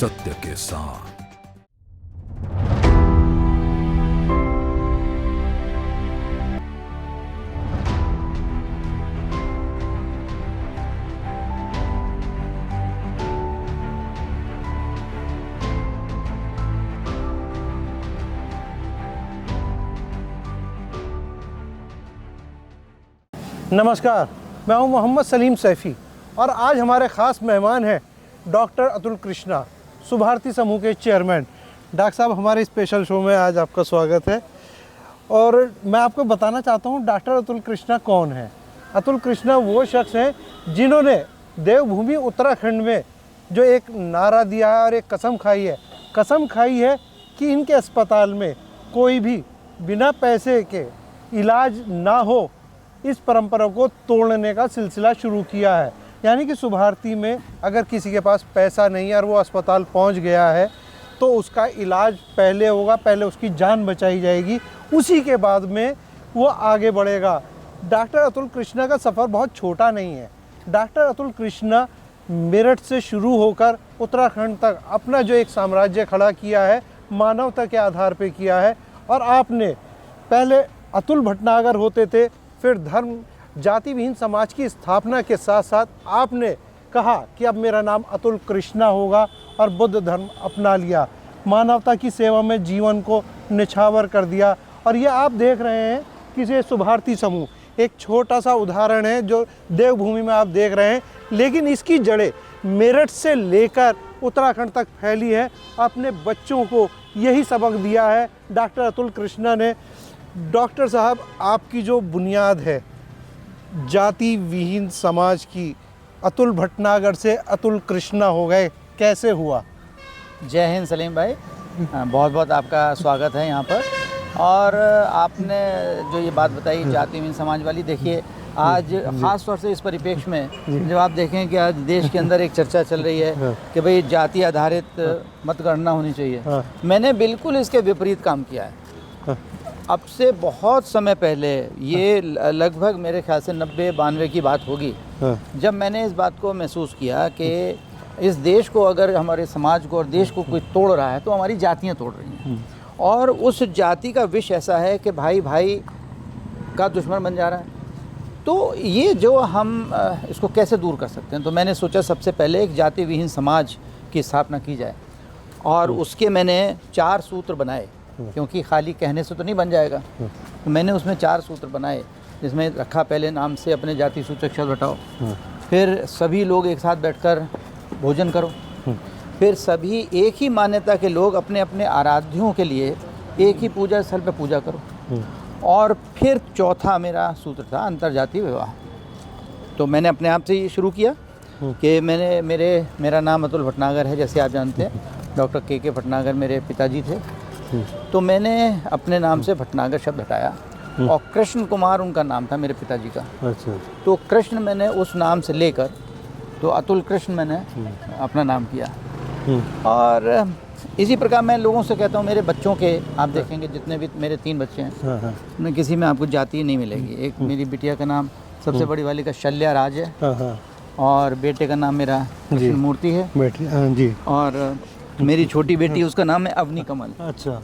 सत्य के साथ। नमस्कार, मैं हूं मोहम्मद सलीम सैफ़ी और आज हमारे ख़ास मेहमान हैं डॉक्टर अतुल कृष्णा, सुभारती समूह के चेयरमैन। डॉक्टर साहब, हमारे स्पेशल शो में आज आपका स्वागत है। और मैं आपको बताना चाहता हूं डॉक्टर अतुल कृष्णा कौन है। अतुल कृष्णा वो शख्स हैं जिन्होंने देवभूमि उत्तराखंड में जो एक नारा दिया है और एक कसम खाई है कि इनके अस्पताल में कोई भी बिना पैसे के इलाज ना हो, इस परंपरा को तोड़ने का सिलसिला शुरू किया है। यानी कि सुभारती में अगर किसी के पास पैसा नहीं है और वो अस्पताल पहुंच गया है तो उसका इलाज पहले होगा, पहले उसकी जान बचाई जाएगी, उसी के बाद में वो आगे बढ़ेगा। डॉक्टर अतुल कृष्णा का सफ़र बहुत छोटा नहीं है। डॉक्टर अतुल कृष्णा मेरठ से शुरू होकर उत्तराखंड तक अपना जो एक साम्राज्य खड़ा किया है, मानवता के आधार पर किया है। और आपने पहले अतुल भटनागर होते थे, फिर धर्म जाति विहीन समाज की स्थापना के साथ साथ आपने कहा कि अब मेरा नाम अतुल कृष्णा होगा और बुद्ध धर्म अपना लिया। मानवता की सेवा में जीवन को निछावर कर दिया। और ये आप देख रहे हैं कि ये सुभारती समूह एक छोटा सा उदाहरण है जो देवभूमि में आप देख रहे हैं, लेकिन इसकी जड़ें मेरठ से लेकर उत्तराखंड तक फैली है। अपने बच्चों को यही सबक दिया है डॉक्टर अतुल कृष्णा ने। डॉक्टर साहब, आपकी जो बुनियाद है जाति विहीन समाज की, अतुल भटनागर से अतुल कृष्णा हो गए, कैसे हुआ? जय हिंद सलीम भाई, बहुत बहुत आपका स्वागत है यहाँ पर। और आपने जो ये बात बताई जाति विहीन समाज वाली, देखिए आज ख़ास तौर से इस परिप्रेक्ष्य में जब आप देखें कि आज देश के अंदर एक चर्चा चल रही है कि भाई जाति आधारित मतगणना होनी चाहिए, मैंने बिल्कुल इसके विपरीत काम किया है। अब से बहुत समय पहले, ये लगभग मेरे ख्याल से 90-92 की बात होगी, जब मैंने इस बात को महसूस किया कि इस देश को, अगर हमारे समाज को और देश को कोई तोड़ रहा है तो हमारी जातियां तोड़ रही हैं। और उस जाति का विष ऐसा है कि भाई भाई का दुश्मन बन जा रहा है। तो ये जो हम इसको कैसे दूर कर सकते हैं, तो मैंने सोचा सबसे पहले एक जाति विहीन समाज की स्थापना की जाए। और उसके मैंने 4 सूत्र बनाए, क्योंकि खाली कहने से तो नहीं बन जाएगा। तो मैंने उसमें 4 सूत्र बनाए, जिसमें रखा पहले नाम से अपने जाति सूचक शब्द हटाओ, फिर सभी लोग एक साथ बैठकर भोजन करो, फिर सभी एक ही मान्यता के लोग अपने अपने आराध्यों के लिए एक ही पूजा स्थल पर पूजा करो, और फिर चौथा मेरा सूत्र था अंतरजातीय विवाह। तो मैंने अपने आप से ये शुरू किया कि मेरा नाम अतुल भटनागर है, जैसे आप जानते हैं। डॉक्टर के भटनागर मेरे पिताजी थे, तो मैंने अपने नाम से भटनागर शब्द हटाया, और कृष्ण कुमार उनका नाम था मेरे पिताजी का। अच्छा। तो कृष्ण मैंने उस नाम से लेकर तो अतुल कृष्ण मैंने अपना नाम किया। और इसी प्रकार मैं लोगों से कहता हूँ, मेरे बच्चों के आप देखेंगे जितने भी मेरे 3 बच्चे हैं, उनमें किसी में आपको जाति नहीं मिलेगी। एक मेरी बिटिया का नाम, सबसे बड़ी वाली का शल्या राज है, और बेटे का नाम मेरा कृष्ण मूर्ति है, और मेरी छोटी बेटी, उसका नाम है अवनी कमल। अच्छा।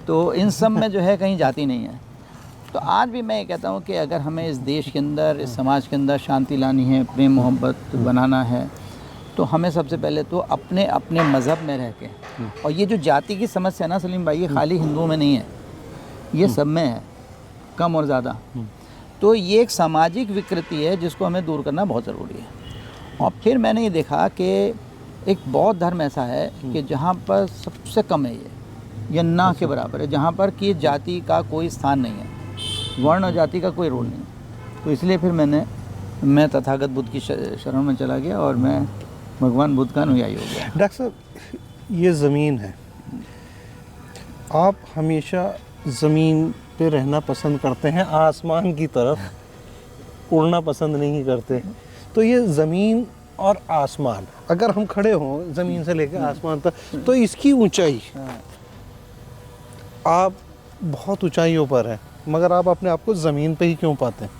तो इन सब में जो है कहीं जाति नहीं है। तो आज भी मैं ये कहता हूँ कि अगर हमें इस देश के अंदर, इस समाज के अंदर शांति लानी है, प्रेम मोहब्बत बनाना है, तो हमें सबसे पहले तो अपने अपने मज़हब में रह के, और ये जो जाति की समस्या ना सलीम भाई, ये खाली हिंदुओं में नहीं है, ये सब में है, कम और ज़्यादा। तो ये एक सामाजिक विकृति है जिसको हमें दूर करना बहुत ज़रूरी है। और फिर मैंने ये देखा कि एक बौद्ध धर्म ऐसा है कि जहाँ पर सबसे कम है ये ना के बराबर है, जहाँ पर कि जाति का कोई स्थान नहीं है, वर्ण और जाति का कोई रोल नहीं। तो इसलिए फिर मैं तथागत बुद्ध की शरण में चला गया और मैं भगवान बुद्ध का अनुयायी हो गया। डॉक्टर साहब, ये ज़मीन है, आप हमेशा ज़मीन पे रहना पसंद करते हैं, आसमान की तरफ उड़ना पसंद नहीं करते। तो ये ज़मीन और आसमान, अगर हम खड़े हों ज़मीन से लेकर आसमान तक, तो इसकी ऊंचाई, आप बहुत ऊंचाइयों पर हैं, मगर आप अपने आप को ज़मीन पे ही क्यों पाते हैं?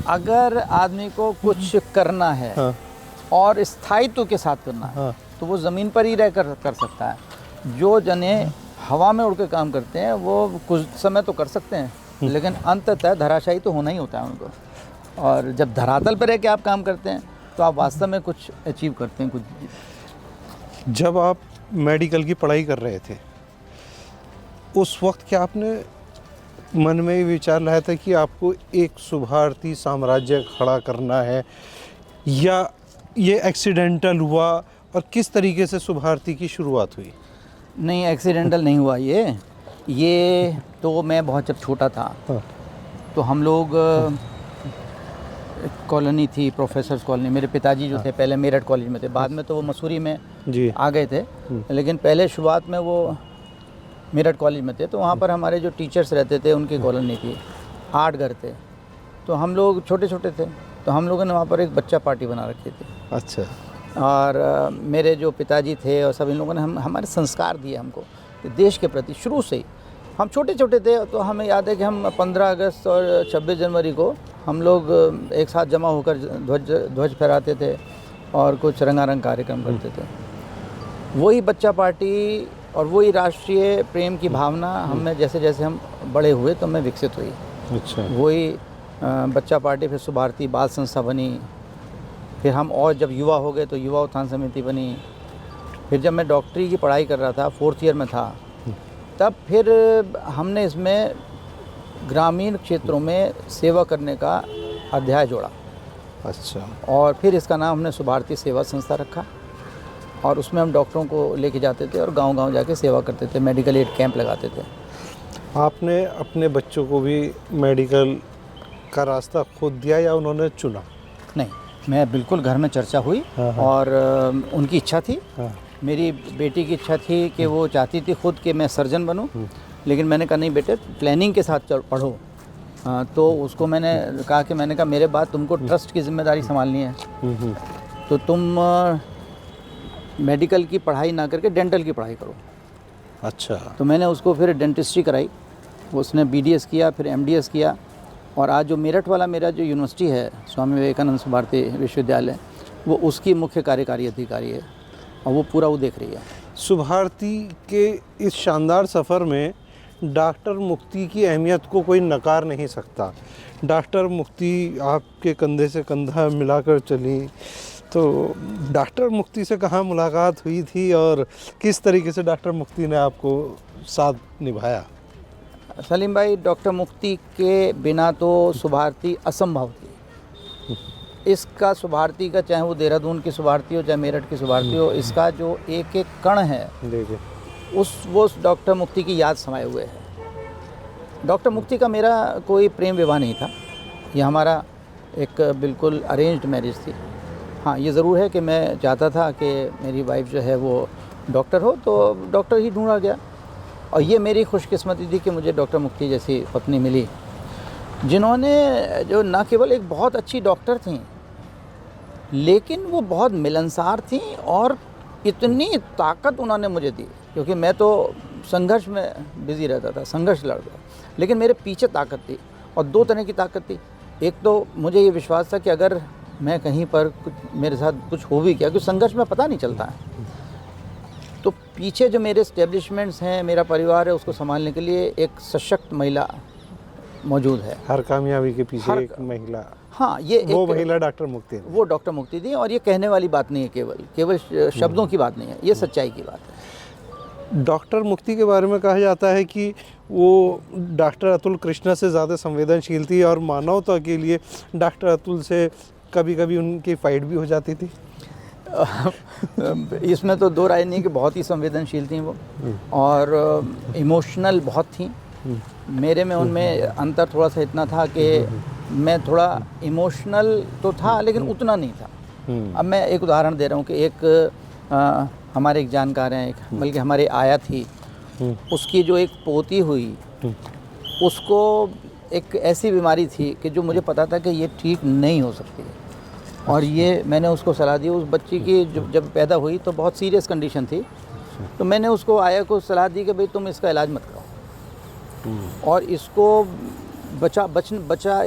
अगर आदमी को कुछ करना है और स्थायित्व के साथ करना है, तो वो ज़मीन पर ही रह कर सकता है। जो जने हवा में उड़ के काम करते हैं वो कुछ समय तो कर सकते हैं, लेकिन अंततः धराशायी तो होना ही होता है उनको। और जब धरातल पर रह के आप काम करते हैं तो आप वास्तव में कुछ अचीव करते हैं, कुछ। जब आप मेडिकल की पढ़ाई कर रहे थे उस वक्त क्या आपने मन में ये विचार लाया था कि आपको एक सुभारती साम्राज्य खड़ा करना है, या ये एक्सीडेंटल हुआ, और किस तरीके से सुभारती की शुरुआत हुई? नहीं, एक्सीडेंटल नहीं हुआ ये तो मैं बहुत जब छोटा था तो हम लोग कॉलोनी थी, प्रोफेसर्स कॉलोनी। मेरे पिताजी जो थे पहले मेरठ कॉलेज में थे, बाद में तो वो मसूरी में जी आ गए थे, लेकिन पहले शुरुआत में वो मेरठ कॉलेज में थे। तो वहाँ पर हमारे जो टीचर्स रहते थे उनकी कॉलोनी थी, 8 घर थे। तो हम लोग छोटे छोटे थे, तो हम लोगों ने वहाँ पर एक बच्चा पार्टी बना रखी थी। अच्छा। और मेरे जो पिताजी थे और सब इन लोगों ने हमारे संस्कार दिए हमको कि देश के प्रति शुरू से ही। हम छोटे छोटे थे तो हमें याद है कि हम 15 अगस्त और 26 जनवरी को हम लोग एक साथ जमा होकर ध्वज फहराते थे और कुछ रंगारंग कार्यक्रम करते थे। वही बच्चा पार्टी और वही राष्ट्रीय प्रेम की भावना हमें जैसे जैसे हम बड़े हुए तो हमें विकसित हुई। अच्छा। वही बच्चा पार्टी, फिर सुभारती बाल संस्था बनी, फिर हम और जब युवा हो गए तो युवा उत्थान समिति बनी। फिर जब मैं डॉक्टरी की पढ़ाई कर रहा था, 4th ईयर में था, तब फिर हमने इसमें ग्रामीण क्षेत्रों में सेवा करने का अध्याय जोड़ा। अच्छा। और फिर इसका नाम हमने सुभारती सेवा संस्था रखा, और उसमें हम डॉक्टरों को लेके जाते थे और गांव-गांव जाके सेवा करते थे, मेडिकल एड कैंप लगाते थे। आपने अपने बच्चों को भी मेडिकल का रास्ता खुद दिया या उन्होंने चुना? नहीं, मैं बिल्कुल, घर में चर्चा हुई और उनकी इच्छा थी। मेरी बेटी की इच्छा थी कि वो चाहती थी खुद कि मैं सर्जन बनूं, लेकिन मैंने कहा नहीं बेटे, प्लानिंग के साथ पढ़ो। तो उसको मैंने कहा मेरे बाद तुमको ट्रस्ट की जिम्मेदारी संभालनी है, तो तुम मेडिकल की पढ़ाई ना करके डेंटल की पढ़ाई करो। अच्छा। तो मैंने उसको फिर डेंटिस्ट्री कराई, उसने BDS किया, फिर MDS किया, और आज जो मेरठ वाला मेरा जो यूनिवर्सिटी है, स्वामी विवेकानंद सुभारती विश्वविद्यालय, वो उसकी मुख्य कार्यकारी अधिकारी है, और वो पूरा वो देख रही है। सुभारती के इस शानदार सफ़र में डॉक्टर मुक्ति की अहमियत को कोई नकार नहीं सकता। डॉक्टर मुक्ति आपके कंधे से कंधा मिलाकर चली, तो डॉक्टर मुक्ति से कहाँ मुलाकात हुई थी और किस तरीके से डॉक्टर मुक्ति ने आपको साथ निभाया? सलीम भाई, डॉक्टर मुक्ति के बिना तो सुभारती असंभव थी। इसका सुभारती का, चाहे वो देहरादून की सुभारती हो चाहे मेरठ की सुभारती हो, इसका जो एक एक कण है वो डॉक्टर मुक्ति की याद समाये हुए है। डॉक्टर मुक्ति का मेरा कोई प्रेम विवाह नहीं था, ये हमारा एक बिल्कुल अरेंज्ड मैरिज थी। हाँ, ये ज़रूर है कि मैं चाहता था कि मेरी वाइफ जो है वो डॉक्टर हो, तो डॉक्टर ही ढूंढा गया, और ये मेरी खुशकिस्मती थी कि मुझे डॉक्टर मुक्ति जैसी पत्नी मिली, जिन्होंने जो न केवल एक बहुत अच्छी डॉक्टर थी, लेकिन वो बहुत मिलनसार थी, और इतनी ताकत उन्होंने मुझे दी, क्योंकि मैं तो संघर्ष में बिज़ी रहता था, संघर्ष लड़ता, लेकिन मेरे पीछे ताकत थी, और 2 तरह की ताकत थी। एक तो मुझे ये विश्वास था कि अगर मैं कहीं पर कुछ मेरे साथ कुछ हो भी गया, क्योंकि संघर्ष में पता नहीं चलता है, तो पीछे जो मेरे एस्टेब्लिशमेंट्स हैं, मेरा परिवार है, उसको संभालने के लिए एक सशक्त महिला मौजूद है। हर कामयाबी के पीछे एक महिला। हाँ, ये वो महिला डॉक्टर मुक्ति, वो डॉक्टर मुक्ति थी, और ये कहने वाली बात नहीं है, केवल शब्दों की बात नहीं है, ये सच्चाई की बात है। डॉक्टर मुक्ति के बारे में कहा जाता है कि वो डॉक्टर अतुल कृष्णा से ज़्यादा संवेदनशील थी, और मानवता के लिए डॉक्टर अतुल से कभी कभी उनकी फाइट भी हो जाती थी। इसमें तो 2 राय नहीं कि बहुत ही संवेदनशील थी वो, और इमोशनल बहुत थी। मेरे में उनमें अंतर थोड़ा सा इतना था कि मैं थोड़ा इमोशनल तो था, लेकिन उतना नहीं था। अब मैं एक उदाहरण दे रहा हूँ कि एक हमारे एक जानकार हैं, बल्कि हमारे आया थी, उसकी जो एक पोती हुई, उसको एक ऐसी बीमारी थी कि जो मुझे पता था कि ये ठीक नहीं हो सकती है, और ये मैंने उसको सलाह दी। उस बच्ची की जब पैदा हुई तो बहुत सीरियस कंडीशन थी, तो मैंने उसको आया को सलाह दी कि भाई तुम इसका इलाज मत करो, और इसको बचा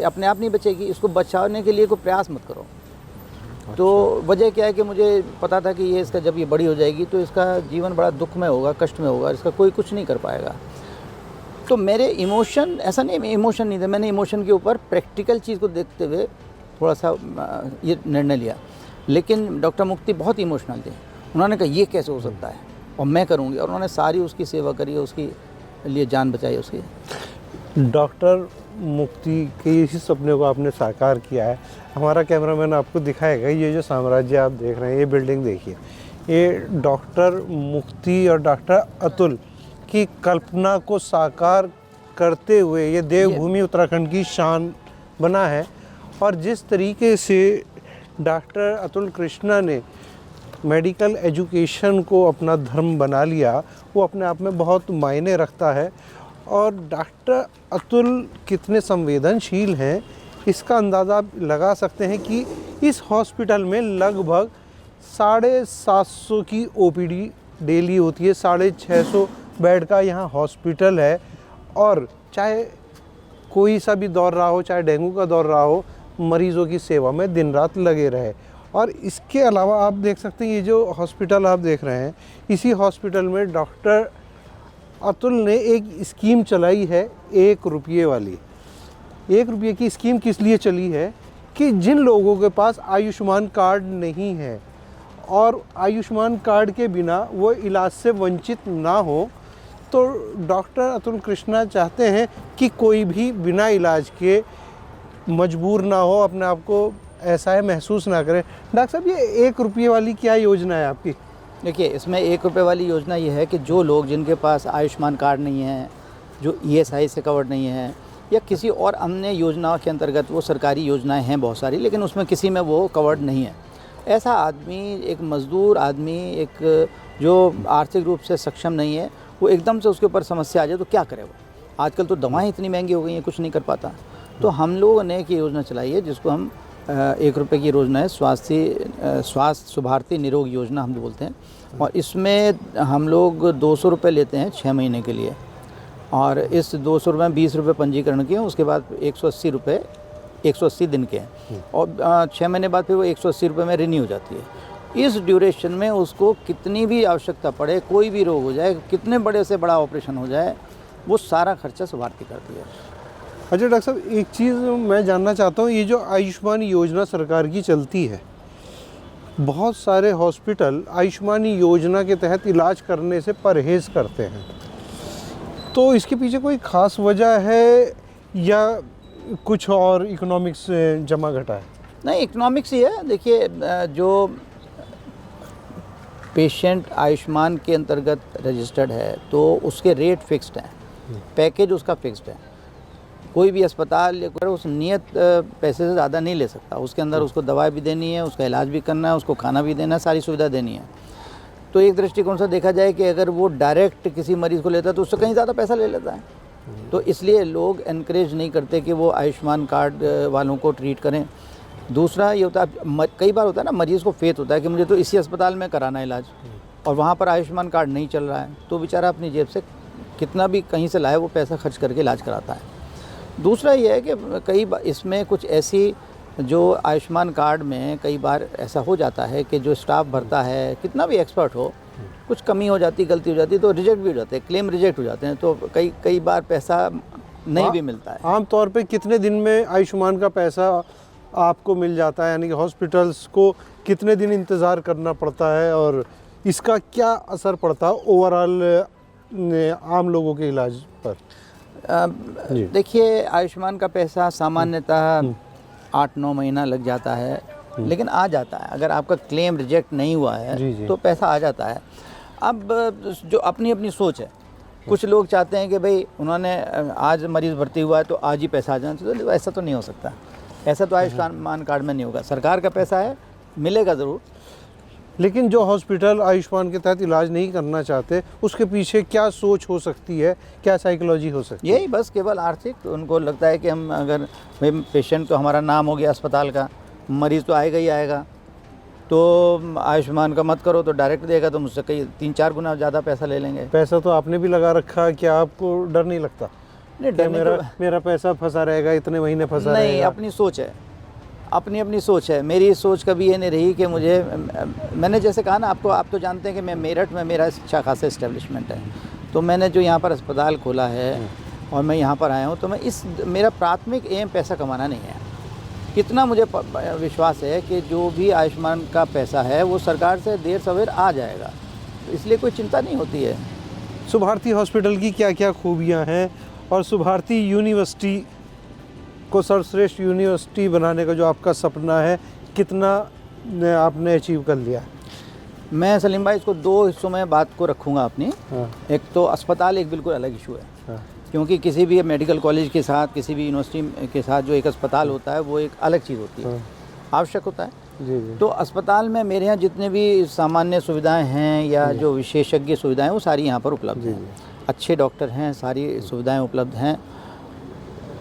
अपने आप नहीं बचेगी, इसको बचाने के लिए कोई प्रयास मत करो। तो वजह क्या है कि मुझे पता था कि ये इसका जब ये बड़ी हो जाएगी तो इसका जीवन बड़ा दुख में होगा, कष्ट में होगा, इसका कोई कुछ नहीं कर पाएगा। तो मेरे इमोशन, ऐसा नहीं इमोशन नहीं थे, मैंने इमोशन के ऊपर प्रैक्टिकल चीज़ को देखते हुए थोड़ा सा ये निर्णय लिया। लेकिन डॉक्टर मुक्ति बहुत इमोशनल थे, उन्होंने कहा ये कैसे हो सकता है और मैं करूँगी, और उन्होंने सारी उसकी सेवा करी, उसकी लिए जान बचाई उसकी। डॉक्टर मुक्ति के इसी सपने को आपने साकार किया है। हमारा कैमरामैन आपको दिखाएगा, ये जो साम्राज्य आप देख रहे हैं, ये बिल्डिंग देखिए, ये डॉक्टर मुक्ति और डॉक्टर अतुल की कल्पना को साकार करते हुए ये देवभूमि उत्तराखंड की शान बना है। और जिस तरीके से डॉक्टर अतुल कृष्णा ने मेडिकल एजुकेशन को अपना धर्म बना लिया, वो अपने आप में बहुत मायने रखता है। और डॉक्टर अतुल कितने संवेदनशील हैं, इसका अंदाज़ा आप लगा सकते हैं कि इस हॉस्पिटल में लगभग 750 की ओपीडी डेली होती है। 650 बेड का यहाँ हॉस्पिटल है, और चाहे कोई सा भी दौर रहा हो, चाहे डेंगू का दौर रहा हो, मरीज़ों की सेवा में दिन रात लगे रहे। और इसके अलावा आप देख सकते हैं, ये जो हॉस्पिटल आप देख रहे हैं, इसी हॉस्पिटल में डॉक्टर अतुल ने एक स्कीम चलाई है 1 रुपये वाली। 1 रुपये की स्कीम किस लिए चली है कि जिन लोगों के पास आयुष्मान कार्ड नहीं है और आयुष्मान कार्ड के बिना वो इलाज से वंचित ना हो, तो डॉक्टर अतुल कृष्णा चाहते हैं कि कोई भी बिना इलाज के मजबूर ना हो, अपने आप को ऐसा है महसूस ना करें। डॉक्टर साहब, ये 1 रुपये वाली क्या योजना है आपकी? देखिए, इसमें 1 रुपये वाली योजना ये है कि जो लोग जिनके पास आयुष्मान कार्ड नहीं है, जो ईएसआई से कवर्ड नहीं है, या किसी और अन्य योजना के अंतर्गत, वो सरकारी योजनाएं हैं बहुत सारी, लेकिन उसमें किसी में वो कवर्ड नहीं है, ऐसा आदमी, एक मज़दूर आदमी, एक जो आर्थिक रूप से सक्षम नहीं है, वो एकदम से उसके ऊपर समस्या आ जाए तो क्या करे वो? आजकल तो दवाएँ इतनी महंगी हो गई हैं, कुछ नहीं कर पाता। तो हम लोगों ने एक योजना चलाई है जिसको हम 1 रुपये की योजना है, स्वास्थ्य शुभारती निरोग योजना हम बोलते हैं। और इसमें हम लोग 200 रुपये लेते हैं 6 महीने के लिए, और इस 200 रुपये में 20 रुपये पंजीकरण के हैं, उसके बाद 180 रुपये 180 दिन के हैं, और 6 महीने बाद फिर वो 180 रुपये में रिन्यू हो जाती है। इस ड्यूरेशन में उसको कितनी भी आवश्यकता पड़े, कोई भी रोग हो जाए, कितने बड़े से बड़ा ऑपरेशन हो जाए, वो सारा खर्चा शुभारती करती है। अच्छा डॉक्टर साहब, एक चीज़ मैं जानना चाहता हूँ, ये जो आयुष्मान योजना सरकार की चलती है, बहुत सारे हॉस्पिटल आयुष्मान योजना के तहत इलाज करने से परहेज़ करते हैं, तो इसके पीछे कोई ख़ास वजह है या कुछ और इकोनॉमिक्स जमा घटा है? नहीं, इकोनॉमिक्स ही है। देखिए, जो पेशेंट आयुष्मान के अंतर्गत रजिस्टर्ड है तो उसके रेट फिक्स्ड हैं, पैकेज उसका फिक्स्ड है। कोई भी अस्पताल उस नियत पैसे से ज़्यादा नहीं ले सकता, उसके अंदर उसको दवा भी देनी है, उसका इलाज भी करना है, उसको खाना भी देना है, सारी सुविधा देनी है। तो एक दृष्टिकोण से देखा जाए कि अगर वो डायरेक्ट किसी मरीज़ को लेता है तो उससे कहीं ज़्यादा पैसा ले लेता है, तो इसलिए लोग एनकरेज नहीं करते कि वो आयुष्मान कार्ड वालों को ट्रीट करें। दूसरा ये होता है, कई बार होता है ना, मरीज़ को फेथ होता है कि मुझे तो इसी अस्पताल में कराना है इलाज, और वहाँ पर आयुष्मान कार्ड नहीं चल रहा है, तो बेचारा अपनी जेब से कितना भी कहीं से लाए वो पैसा खर्च करके इलाज कराता है। दूसरा ये है कि कई बार इसमें कुछ ऐसी, जो आयुष्मान कार्ड में कई बार ऐसा हो जाता है कि जो स्टाफ भरता है, कितना भी एक्सपर्ट हो, कुछ कमी हो जाती, गलती हो जाती, तो रिजेक्ट भी हो जाते हैं, क्लेम रिजेक्ट हो जाते हैं, तो कई बार पैसा नहीं भी मिलता है। आम तौर पे कितने दिन में आयुष्मान का पैसा आपको मिल जाता है, यानी कि हॉस्पिटल्स को कितने दिन इंतज़ार करना पड़ता है, और इसका क्या असर पड़ता है ओवरऑल आम लोगों के इलाज पर? देखिए, आयुष्मान का पैसा सामान्यतः 8-9 महीना लग जाता है, लेकिन आ जाता है। अगर आपका क्लेम रिजेक्ट नहीं हुआ है तो पैसा आ जाता है। अब जो अपनी अपनी सोच है, कुछ लोग चाहते हैं कि भाई उन्होंने आज मरीज़ भर्ती हुआ है तो आज ही पैसा आ जाना चाहिए, तो ऐसा तो नहीं हो सकता। ऐसा तो आयुष्मान कार्ड में नहीं होगा। सरकार का पैसा है, मिलेगा ज़रूर। लेकिन जो हॉस्पिटल आयुष्मान के तहत इलाज नहीं करना चाहते, उसके पीछे क्या सोच हो सकती है, क्या साइकोलॉजी हो सकती है? यही बस केवल आर्थिक। उनको लगता है कि हम अगर भाई पेशेंट तो हमारा नाम हो गया अस्पताल का, मरीज़ तो आएगा ही आएगा, तो आयुष्मान का मत करो, तो डायरेक्ट देगा तो मुझसे कई 3-4 गुना ज़्यादा पैसा ले लेंगे। पैसा तो आपने भी लगा रखा, क्या आपको डर नहीं लगता? नहीं, डर मेरा पैसा फंसा रहेगा, इतने महीने फंसा नहीं, रहेगा? अपनी सोच है। अपनी अपनी सोच है। मेरी सोच कभी ये नहीं रही कि मुझे, मैंने जैसे कहा ना आपको, आप तो जानते हैं कि मैं मेरठ में मेरा अच्छा खासा इस्टेब्लिशमेंट है, तो मैंने जो यहाँ पर अस्पताल खोला है और मैं यहाँ पर आया हूँ, तो मेरा प्राथमिक एम पैसा कमाना नहीं है। इतना मुझे विश्वास है कि जो भी आयुष्मान का पैसा है वो सरकार से देर सवेर आ जाएगा, तो इसलिए कोई चिंता नहीं होती है। सुभारती हॉस्पिटल की क्या क्या खूबियाँ हैं और सुभारती यूनिवर्सिटी को सर्वश्रेष्ठ यूनिवर्सिटी बनाने का जो आपका सपना है, कितना आपने अचीव कर लिया? मैं सलीम भाई इसको दो हिस्सों में बात को रखूँगा अपनी। हाँ। एक तो अस्पताल एक बिल्कुल अलग इशू है, हाँ। क्योंकि किसी भी मेडिकल कॉलेज के साथ, किसी भी यूनिवर्सिटी के साथ जो एक अस्पताल होता है वो एक अलग चीज़ होती है, आवश्यक होता है। जी जी। तो अस्पताल में मेरे यहाँ जितने भी सामान्य सुविधाएं हैं या जो विशेषज्ञ सुविधाएं वो सारी यहाँ पर उपलब्ध हैं। अच्छे डॉक्टर हैं, सारी सुविधाएं उपलब्ध हैं।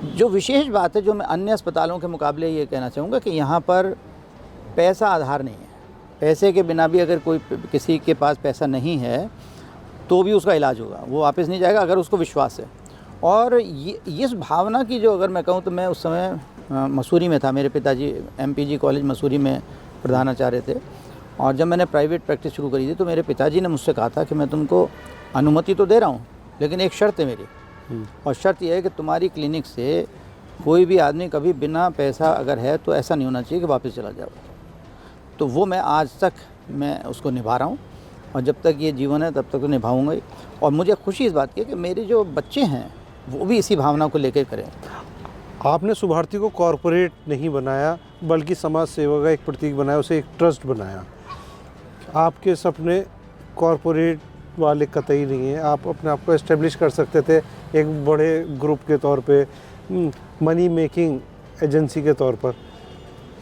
जो विशेष बात है, जो मैं अन्य अस्पतालों के मुकाबले ये कहना चाहूँगा कि यहाँ पर पैसा आधार नहीं है। पैसे के बिना भी अगर कोई किसी के पास पैसा नहीं है तो भी उसका इलाज होगा, वो वापस नहीं जाएगा अगर उसको विश्वास है। और ये इस भावना की जो अगर मैं कहूँ तो मैं उस समय मसूरी में था, मेरे पिताजी MPG कॉलेज मसूरी में प्रधानाचार्य थे, और जब मैंने प्राइवेट प्रैक्टिस शुरू करी थी तो मेरे पिताजी ने मुझसे कहा था कि मैं तुमको अनुमति तो दे रहा हूँ, लेकिन एक शर्त है मेरी, और शर्त यह है कि तुम्हारी क्लिनिक से कोई भी आदमी कभी बिना पैसा अगर है तो ऐसा नहीं होना चाहिए कि वापस चला जाओ। तो वो मैं आज तक मैं उसको निभा रहा हूँ, और जब तक ये जीवन है तब तक तो निभाऊंगा ही। और मुझे खुशी इस बात की है कि मेरे जो बच्चे हैं वो भी इसी भावना को लेकर करें। आपने सुभारती को कॉरपोरेट नहीं बनाया बल्कि समाज सेवा का एक प्रतीक बनाया, उसे एक ट्रस्ट बनाया। आपके सपने कॉरपोरेट वाले कतई नहीं है। आप अपने आप को एस्टेब्लिश कर सकते थे एक बड़े ग्रुप के तौर पे, मनी मेकिंग एजेंसी के तौर पर,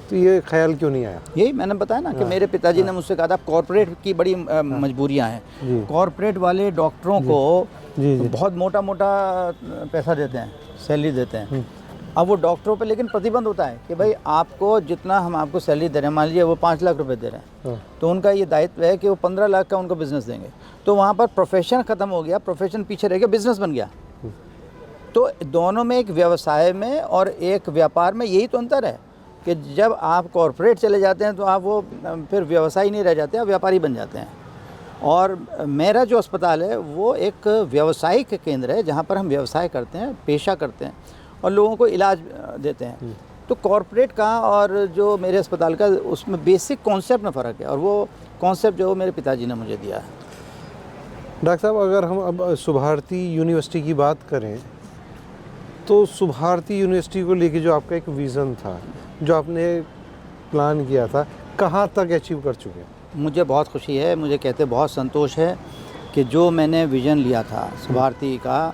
तो ये ख्याल क्यों नहीं आया? यही मैंने बताया ना कि मेरे पिताजी ने मुझसे कहा था कॉरपोरेट की बड़ी मजबूरियां हैं। कॉरपोरेट वाले डॉक्टरों को बहुत मोटा मोटा पैसा देते हैं, सैलरी देते हैं। अब वो डॉक्टरों पे लेकिन प्रतिबंध होता है कि भाई आपको जितना हम आपको सैलरी दे रहे हैं, मान लीजिए वो 5 लाख रुपए दे रहे हैं, तो उनका ये दायित्व है कि वो 15 लाख का उनको बिजनेस देंगे। तो वहाँ पर प्रोफेशन ख़त्म हो गया, प्रोफेशन पीछे रह गया, बिजनेस बन गया। तो दोनों में, एक व्यवसाय में और एक व्यापार में यही तो अंतर है कि जब आप कॉरपोरेट चले जाते हैं तो आप वो फिर व्यवसायी नहीं रह जाते, आप व्यापारी बन जाते हैं। और मेरा जो अस्पताल है वो एक व्यावसायिक केंद्र है जहाँ पर हम व्यवसाय करते हैं, पेशा करते हैं और लोगों को इलाज देते हैं। तो कॉरपोरेट का और जो मेरे अस्पताल का, उसमें बेसिक कॉन्सेप्ट में फ़र्क है, और वो कॉन्सेप्ट जो मेरे पिताजी ने मुझे दिया है। डॉक्टर साहब, अगर हम अब सुभारती यूनिवर्सिटी की बात करें तो सुभारती यूनिवर्सिटी को लेके जो आपका एक विज़न था, जो आपने प्लान किया था, कहाँ तक अचीव कर चुके हैं? मुझे बहुत खुशी है, मुझे कहते बहुत संतोष है कि जो मैंने विज़न लिया था सुभारती का,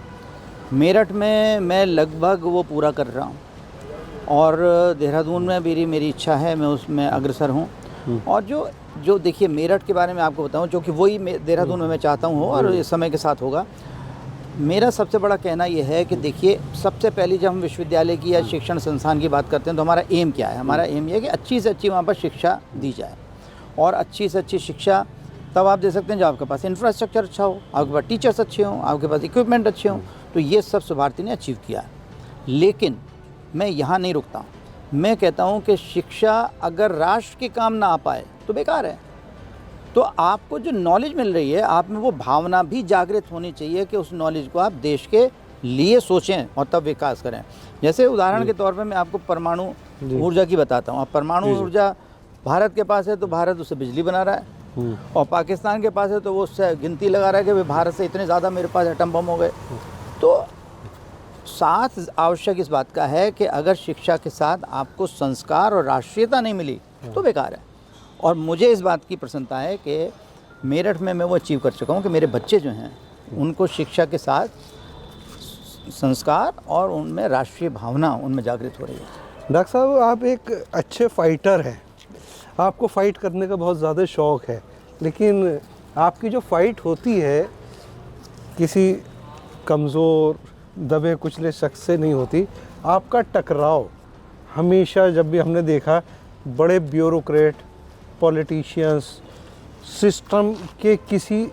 मेरठ में मैं लगभग वो पूरा कर रहा हूँ, और देहरादून में भी मेरी इच्छा है, मैं उसमें अग्रसर हूँ। और जो देखिए मेरठ के बारे में आपको बताऊँ, जो कि वही देहरादून में मैं चाहता हूँ और इस समय के साथ होगा। मेरा सबसे बड़ा कहना यह है कि देखिए, सबसे पहले जब हम विश्वविद्यालय की या शिक्षण संस्थान की बात करते हैं तो हमारा एम क्या है? हमारा एम यह है कि अच्छी से अच्छी वहाँ पर शिक्षा दी जाए, और अच्छी से अच्छी शिक्षा तब आप दे सकते हैं जब आपके पास इंफ्रास्ट्रक्चर अच्छा हो, आपके पास टीचर्स अच्छे हों, आपके पास इक्विपमेंट अच्छे हों। तो ये सब सुभारती ने अचीव किया है। लेकिन मैं यहाँ नहीं रुकता हूँ, मैं कहता हूँ कि शिक्षा अगर राष्ट्र के काम ना आ पाए तो बेकार है। तो आपको जो नॉलेज मिल रही है, आप में वो भावना भी जागृत होनी चाहिए कि उस नॉलेज को आप देश के लिए सोचें और तब विकास करें। जैसे उदाहरण के तौर पे मैं आपको परमाणु ऊर्जा की बताता हूँ। अब परमाणु ऊर्जा भारत के पास है तो भारत उससे बिजली बना रहा है, और पाकिस्तान के पास है तो वो उससे गिनती लगा रहा है कि भाई भारत से इतने ज़्यादा मेरे पास एटम बम हो गए। तो साथ आवश्यक इस बात का है कि अगर शिक्षा के साथ आपको संस्कार और राष्ट्रीयता नहीं मिली तो बेकार है। और मुझे इस बात की प्रसन्नता है कि मेरठ में मैं वो अचीव कर चुका हूँ कि मेरे बच्चे जो हैं उनको शिक्षा के साथ संस्कार और उनमें राष्ट्रीय भावना उनमें जागृत हो रही है। डॉक्टर साहब, आप एक अच्छे फाइटर हैं, आपको फ़ाइट करने का बहुत ज़्यादा शौक़ है, लेकिन आपकी जो फ़ाइट होती है किसी कमज़ोर दबे कुचले शख्स से नहीं होती। आपका टकराव हमेशा, जब भी हमने देखा, बड़े ब्यूरोक्रेट, पॉलिटिशियंस, सिस्टम के किसी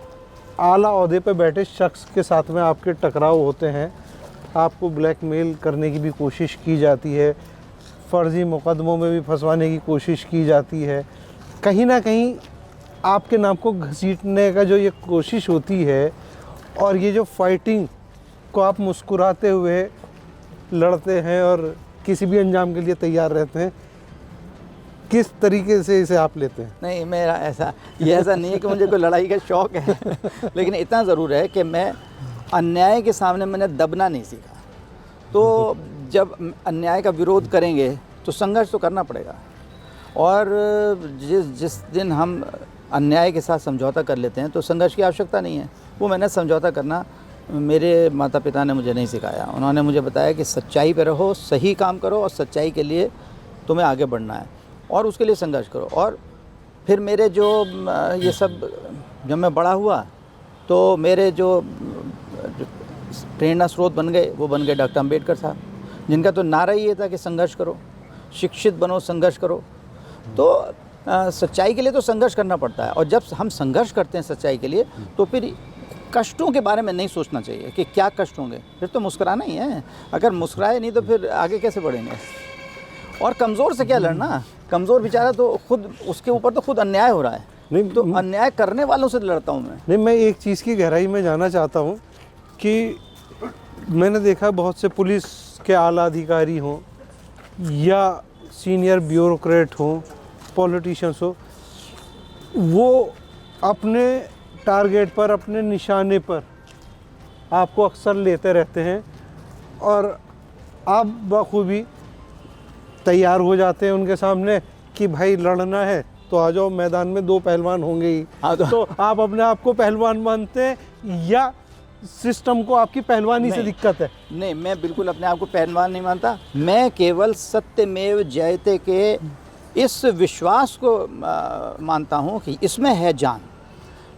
आला ओहदे पर बैठे शख्स के साथ में आपके टकराव होते हैं। आपको ब्लैकमेल करने की भी कोशिश की जाती है, फर्जी मुकदमों में भी फंसवाने की कोशिश की जाती है। कहीं ना कहीं आपके नाम को घसीटने का जो ये कोशिश होती है और ये जो फाइटिंग को आप मुस्कुराते हुए लड़ते हैं और किसी भी अंजाम के लिए तैयार रहते हैं, किस तरीके से इसे आप लेते हैं? नहीं, मेरा ऐसा नहीं है कि मुझे कोई लड़ाई का शौक़ है लेकिन इतना ज़रूर है कि मैं अन्याय के सामने मैंने दबना नहीं सीखा। तो जब अन्याय का विरोध करेंगे तो संघर्ष तो करना पड़ेगा, और जिस दिन हम अन्याय के साथ समझौता कर लेते हैं तो संघर्ष की आवश्यकता नहीं है। वो मैंने समझौता करना मेरे माता पिता ने मुझे नहीं सिखाया। उन्होंने मुझे बताया कि सच्चाई पे रहो, सही काम करो और सच्चाई के लिए तुम्हें आगे बढ़ना है और उसके लिए संघर्ष करो। और फिर मेरे जो ये सब जब मैं बड़ा हुआ तो मेरे जो प्रेरणा स्रोत बन गए वो बन गए डॉक्टर अम्बेडकर साहब, जिनका तो नारा ही ये था कि संघर्ष करो, शिक्षित बनो, संघर्ष करो। तो सच्चाई के लिए तो संघर्ष करना पड़ता है, और जब हम संघर्ष करते हैं सच्चाई के लिए तो फिर कष्टों के बारे में नहीं सोचना चाहिए कि क्या कष्ट होंगे, फिर तो मुस्कुराना ही है। अगर मुस्कुराए नहीं तो फिर आगे कैसे बढ़ेंगे? और कमज़ोर से क्या लड़ना, कमज़ोर बेचारा तो खुद, उसके ऊपर तो खुद अन्याय हो रहा है। नहीं तो अन्याय करने वालों से लड़ता हूँ मैं। नहीं, मैं एक चीज़ की गहराई में जाना चाहता हूँ कि मैंने देखा बहुत से पुलिस के आला अधिकारी हों या सीनियर ब्यूरोक्रेट हों, पॉलिटिशियंस हो, वो अपने टारगेट पर, अपने निशाने पर आपको अक्सर लेते रहते हैं और आप बखूबी तैयार हो जाते हैं उनके सामने कि भाई लड़ना है तो आ जाओ, मैदान में दो पहलवान होंगे ही। तो आप अपने आप को पहलवान मानते हैं या सिस्टम को आपकी पहलवानी से दिक्कत है? नहीं, मैं बिल्कुल अपने आप को पहलवान नहीं मानता। मैं केवल सत्यमेव जयते के इस विश्वास को मानता हूँ कि इसमें है जान।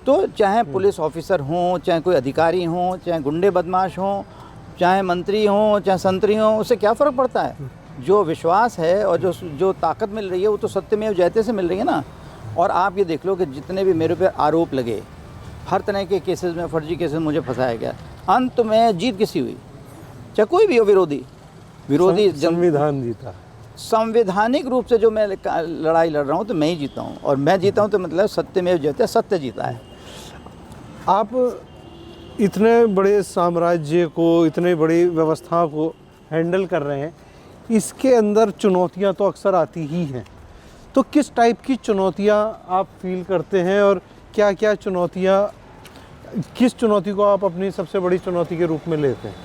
तो चाहे पुलिस ऑफिसर हों, चाहे कोई अधिकारी हों, चाहे गुंडे बदमाश हों, चाहे मंत्री हों, चाहे संतरी हों, उससे क्या फ़र्क पड़ता है? जो विश्वास है और जो ताकत मिल रही है वो तो सत्यमेव जयते से मिल रही है ना। और आप ये देख लो कि जितने भी मेरे पे आरोप लगे, हर तरह के केसेस में, फर्जी केसेस मुझे फंसाया गया, अंत में जीत किसी हुई, चाहे कोई भी हो विरोधी संविधान जीता। संवैधानिक रूप से जो मैं लड़ाई लड़ रहा हूँ तो मैं ही जीता हूँ, और मैं जीता हूँ तो मतलब सत्यमेव जयते, सत्य जीता है। आप इतने बड़े साम्राज्य को, इतने बड़ी व्यवस्था को हैंडल कर रहे हैं, इसके अंदर चुनौतियां तो अक्सर आती ही हैं। तो किस टाइप की चुनौतियां आप फील करते हैं और क्या क्या चुनौतियां, किस चुनौती को आप अपनी सबसे बड़ी चुनौती के रूप में लेते हैं?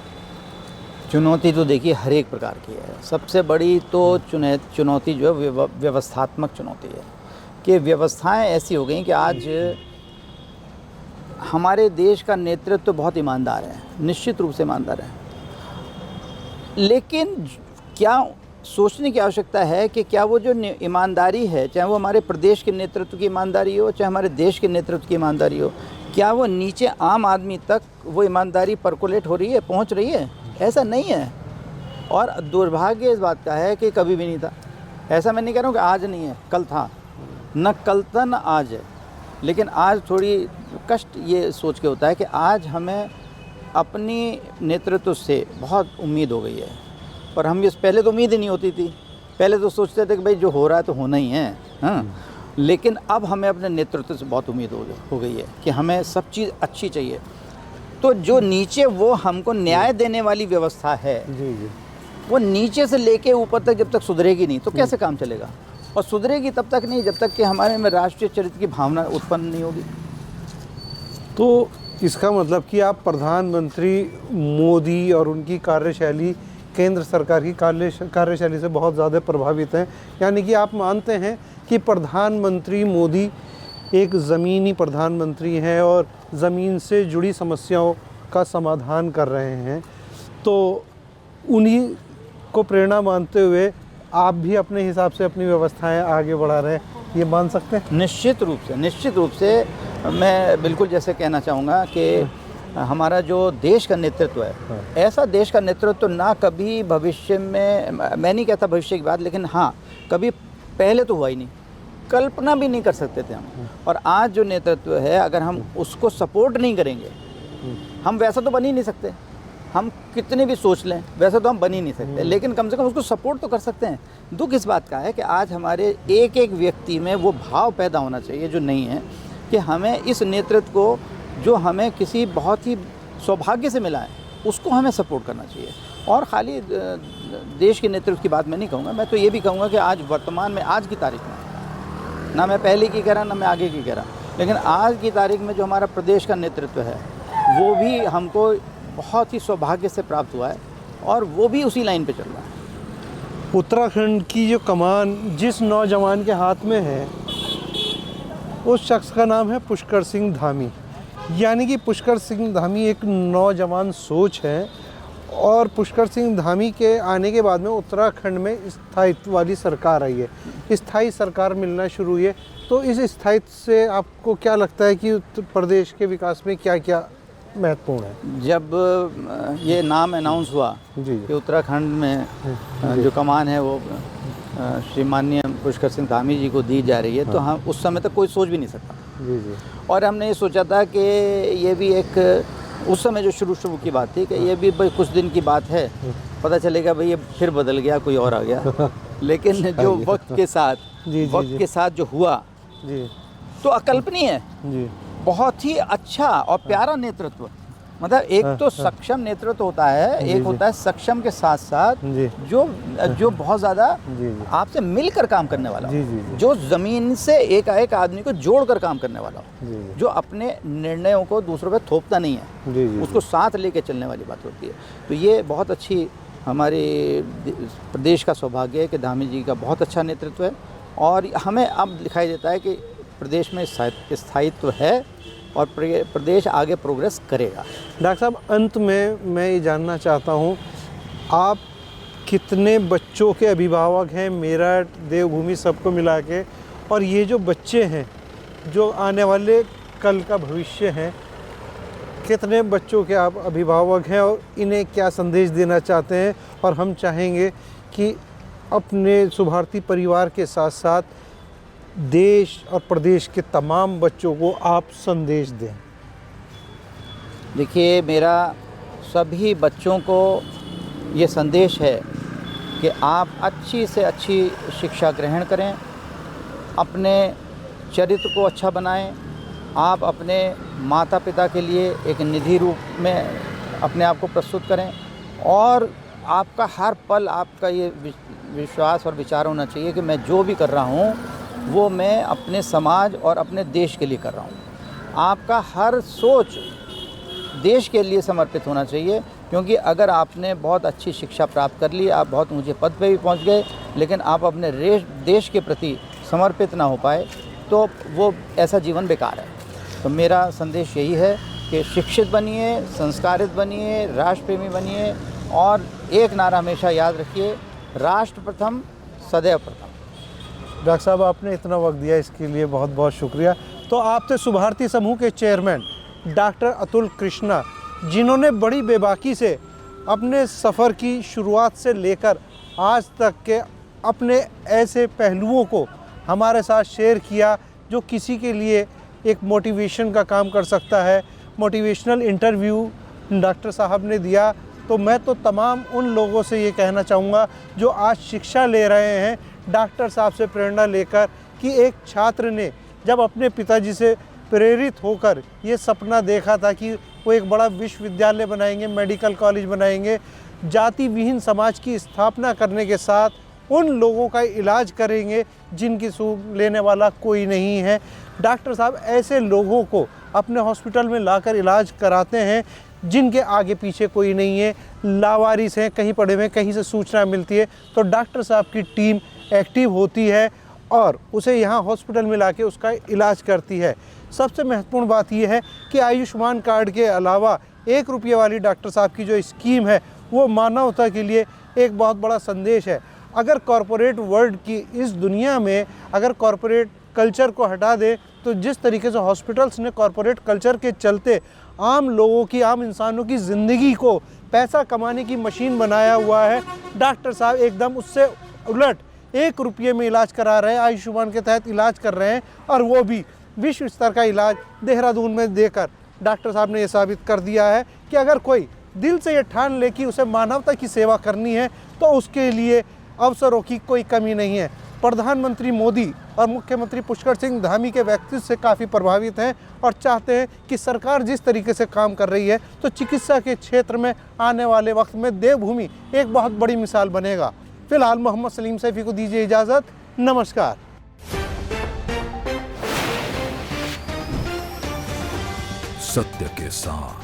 चुनौती तो देखिए हर एक प्रकार की है। सबसे बड़ी तो चुनौती जो है व्यवस्थात्मक चुनौती है कि व्यवस्थाएं ऐसी हो गई कि आज हमारे देश का नेतृत्व तो बहुत ईमानदार है, निश्चित रूप से ईमानदार है, लेकिन क्या सोचने की आवश्यकता है कि क्या वो जो ईमानदारी है, चाहे वो हमारे प्रदेश के नेतृत्व की ईमानदारी हो, चाहे हमारे देश के नेतृत्व की ईमानदारी हो, क्या वो नीचे आम आदमी तक वो ईमानदारी परकोलेट हो रही है, पहुंच रही है? ऐसा नहीं है। और दुर्भाग्य इस बात का है कि कभी भी नहीं था। ऐसा मैं नहीं कह रहा हूँ कि आज नहीं है, कल था, न कल था न आज है, लेकिन आज थोड़ी कष्ट ये सोच के होता है कि आज हमें अपनी नेतृत्व से बहुत उम्मीद हो गई है, पर हम इस पहले तो उम्मीद ही नहीं होती थी। पहले तो सोचते थे कि भाई जो हो रहा है तो होना ही है, हाँ। लेकिन अब हमें अपने नेतृत्व से बहुत उम्मीद हो गई है कि हमें सब चीज़ अच्छी चाहिए। तो जो नीचे वो हमको न्याय देने वाली व्यवस्था है, जी, वो नीचे से लेके ऊपर तक जब तक सुधरेगी नहीं तो कैसे काम चलेगा? और सुधरेगी तब तक नहीं जब तक कि हमारे में राष्ट्रीय चरित्र की भावना उत्पन्न नहीं होगी। तो इसका मतलब कि आप प्रधानमंत्री मोदी और उनकी कार्यशैली, केंद्र सरकार की कार्यशैली से बहुत ज़्यादा प्रभावित हैं, यानी कि आप मानते हैं कि प्रधानमंत्री मोदी एक ज़मीनी प्रधानमंत्री हैं और ज़मीन से जुड़ी समस्याओं का समाधान कर रहे हैं। तो उन्हीं को प्रेरणा मानते हुए आप भी अपने हिसाब से अपनी व्यवस्थाएं आगे बढ़ा रहे हैं, ये मान सकते हैं? निश्चित रूप से मैं बिल्कुल जैसे कहना चाहूँगा कि हमारा जो देश का नेतृत्व है, ऐसा देश का नेतृत्व ना कभी भविष्य में, मैं नहीं कहता भविष्य की बात, लेकिन हाँ कभी पहले तो हुआ ही नहीं, कल्पना भी नहीं कर सकते थे हम। और आज जो नेतृत्व है, अगर हम उसको सपोर्ट नहीं करेंगे, हम वैसा तो बन ही नहीं सकते। हम कितने भी सोच लें वैसे तो हम बन ही नहीं सकते, लेकिन कम से कम उसको सपोर्ट तो कर सकते हैं। दुख इस बात का है कि आज हमारे एक एक व्यक्ति में वो भाव पैदा होना चाहिए जो नहीं है, कि हमें इस नेतृत्व को जो हमें किसी बहुत ही सौभाग्य से मिला है उसको हमें सपोर्ट करना चाहिए। और खाली देश के नेतृत्व की बात मैं नहीं कहूँगा, मैं तो ये भी कहूँगा कि आज वर्तमान में, आज की तारीख में, ना मैं पहले की कह रहा ना मैं आगे की कह रहा, लेकिन आज की तारीख में जो हमारा प्रदेश का नेतृत्व है वो भी हमको बहुत ही सौभाग्य से प्राप्त हुआ है और वो भी उसी लाइन पे चल रहा है। उत्तराखंड की जो कमान जिस नौजवान के हाथ में है उस शख्स का नाम है पुष्कर सिंह धामी। यानी कि पुष्कर सिंह धामी एक नौजवान सोच है और पुष्कर सिंह धामी के आने के बाद में उत्तराखंड में स्थायित्व वाली सरकार आई है, स्थायी सरकार मिलना शुरू हुई है। तो इस स्थायित्व से आपको क्या लगता है कि उत्तर प्रदेश के विकास में क्या क्या महत्वपूर्ण है? जब ये नाम अनाउंस हुआ जी कि उत्तराखंड में जो कमान है वो श्री माननीय पुष्कर सिंह धामी जी को दी जा रही है, तो हम उस समय तक कोई सोच भी नहीं सकता। जी जी। और हमने ये सोचा था कि ये भी एक उस समय जो शुरू की बात थी कि ये भी भाई कुछ दिन की बात है, पता चलेगा भाई ये फिर बदल गया, कोई और आ गया। लेकिन जो वक्त के साथ जो हुआ जी तो अकल्पनीय है, जी बहुत ही अच्छा और प्यारा नेतृत्व। मतलब एक तो सक्षम नेतृत्व होता है, एक होता है सक्षम के साथ साथ जी जो बहुत ज़्यादा जी जी आपसे मिलकर काम करने वाला हो, जी जी जी जो ज़मीन से एक आदमी को जोड़कर काम करने वाला हो, जी जो अपने निर्णयों को दूसरों पे थोपता नहीं है, जी जी उसको साथ लेके चलने वाली बात होती है। तो ये बहुत अच्छी हमारे प्रदेश का सौभाग्य है कि धामी जी का बहुत अच्छा नेतृत्व है और हमें अब दिखाई देता है कि प्रदेश में स्थायित्व है और प्रदेश आगे प्रोग्रेस करेगा। डॉक्टर साहब, अंत में मैं ये जानना चाहता हूँ, आप कितने बच्चों के अभिभावक हैं, मेरठ, देवभूमि सबको मिला के, और ये जो बच्चे हैं जो आने वाले कल का भविष्य हैं, कितने बच्चों के आप अभिभावक हैं और इन्हें क्या संदेश देना चाहते हैं? और हम चाहेंगे कि अपने सुभारती परिवार के साथ साथ देश और प्रदेश के तमाम बच्चों को आप संदेश दें। देखिए, मेरा सभी बच्चों को ये संदेश है कि आप अच्छी से अच्छी शिक्षा ग्रहण करें, अपने चरित्र को अच्छा बनाएं, आप अपने माता पिता के लिए एक निधि रूप में अपने आप को प्रस्तुत करें और आपका हर पल आपका ये विश्वास और विचार होना चाहिए कि मैं जो भी कर रहा हूँ वो मैं अपने समाज और अपने देश के लिए कर रहा हूँ। आपका हर सोच देश के लिए समर्पित होना चाहिए, क्योंकि अगर आपने बहुत अच्छी शिक्षा प्राप्त कर ली, आप बहुत ऊंचे पद पे भी पहुंच गए, लेकिन आप अपने देश के प्रति समर्पित ना हो पाए तो वो ऐसा जीवन बेकार है। तो मेरा संदेश यही है कि शिक्षित बनिए, संस्कारित बनिए, राष्ट्रप्रेमी बनिए और एक नारा हमेशा याद रखिए, राष्ट्र प्रथम, सदैव प्रथम। डॉक्टर साहब, आपने इतना वक्त दिया इसके लिए बहुत बहुत शुक्रिया। तो आप थे सुभारती समूह के चेयरमैन डॉक्टर अतुल कृष्णा, जिन्होंने बड़ी बेबाकी से अपने सफ़र की शुरुआत से लेकर आज तक के अपने ऐसे पहलुओं को हमारे साथ शेयर किया जो किसी के लिए एक मोटिवेशन का काम कर सकता है। मोटिवेशनल इंटरव्यू डॉक्टर साहब ने दिया। तो मैं तो तमाम उन लोगों से ये कहना चाहूँगा जो आज शिक्षा ले रहे हैं डॉक्टर साहब से प्रेरणा लेकर, कि एक छात्र ने जब अपने पिताजी से प्रेरित होकर ये सपना देखा था कि वो एक बड़ा विश्वविद्यालय बनाएंगे, मेडिकल कॉलेज बनाएंगे, जाति विहीन समाज की स्थापना करने के साथ उन लोगों का इलाज करेंगे जिनकी सूझ लेने वाला कोई नहीं है। डॉक्टर साहब ऐसे लोगों को अपने हॉस्पिटल में लाकर इलाज कराते हैं जिनके आगे पीछे कोई नहीं है, लावारिस हैं, कहीं पड़े हुए, कहीं से सूचना मिलती है तो डॉक्टर साहब की टीम एक्टिव होती है और उसे यहाँ हॉस्पिटल में लाके उसका इलाज करती है। सबसे महत्वपूर्ण बात यह है कि आयुष्मान कार्ड के अलावा 1 रुपये वाली डॉक्टर साहब की जो स्कीम है वो मानवता के लिए एक बहुत बड़ा संदेश है। अगर कॉरपोरेट वर्ल्ड की इस दुनिया में अगर कॉरपोरेट कल्चर को हटा दे तो जिस तरीके से हॉस्पिटल्स ने कॉरपोरेट कल्चर के चलते आम लोगों की, आम इंसानों की ज़िंदगी को पैसा कमाने की मशीन बनाया हुआ है, डॉक्टर साहब एकदम उससे उलट 1 रुपये में इलाज करा रहे हैं, आयुष्मान के तहत इलाज कर रहे हैं और वो भी विश्व स्तर का इलाज देहरादून में देकर डॉक्टर साहब ने ये साबित कर दिया है कि अगर कोई दिल से ये ठान ले कि उसे मानवता की सेवा करनी है तो उसके लिए अवसरों की कोई कमी नहीं है। प्रधानमंत्री मोदी और मुख्यमंत्री पुष्कर सिंह धामी के व्यक्तित्व से काफ़ी प्रभावित हैं और चाहते हैं कि सरकार जिस तरीके से काम कर रही है तो चिकित्सा के क्षेत्र में आने वाले वक्त में देवभूमि एक बहुत बड़ी मिसाल बनेगा। फिलहाल मोहम्मद सलीम सैफ़ी को दीजिए इजाज़त। नमस्कार। सत्य के साथ।